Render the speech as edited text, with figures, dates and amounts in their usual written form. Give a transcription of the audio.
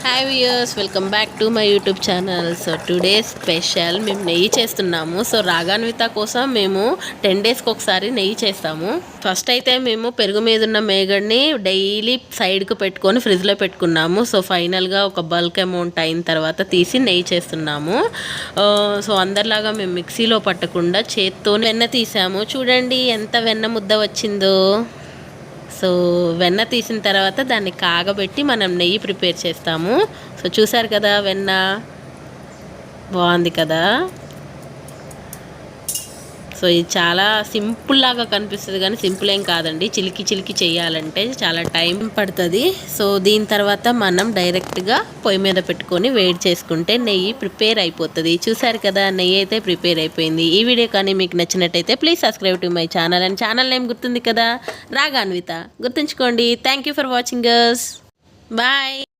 Hi viewers, welcome back to my YouTube channel. So today special మేము నెయ్యి చేస్తున్నాము. So రాగాన్విత కోసం మేము 10 డేస్కి ఒకసారి నెయ్యి చేస్తాము. ఫస్ట్ అయితే మేము పెరుగు మీద ఉన్న మేగడ్ని డైలీ సైడ్కి పెట్టుకొని ఫ్రిడ్జ్లో పెట్టుకున్నాము. సో ఫైనల్గా ఒక బల్క్ అమౌంట్ అయిన తర్వాత తీసి నెయ్యి చేస్తున్నాము. సో అందరిలాగా మేము మిక్సీలో పట్టకుండా చేత్తో వెన్న తీసాము. చూడండి ఎంత వెన్న ముద్ద వచ్చిందో. సో వెన్న తీసిన తర్వాత దాన్ని కాగబెట్టి మనం నెయ్యి ప్రిపేర్ చేస్తాము. సో చూసారు కదా, వెన్న బాగుంది కదా. సో ఇది చాలా సింపుల్ లాగా కనిపిస్తుంది కానీ సింపుల్ ఏం కాదండి. చిలికి చిలికి చేయాలంటే చాలా టైం పడుతుంది. సో దీని తర్వాత మనం డైరెక్ట్గా పొయ్యి మీద పెట్టుకొని వేడి చేసుకుంటే నెయ్యి ప్రిపేర్ అయిపోతుంది. చూసారు కదా, నెయ్యి అయితే ప్రిపేర్ అయిపోయింది. ఈ వీడియో కానీ మీకు నచ్చినట్టయితే please subscribe to my channel. And channel name గుర్తుంది కదా, రాగాన్విత, గుర్తుంచుకోండి. Thank you for watching us. Bye.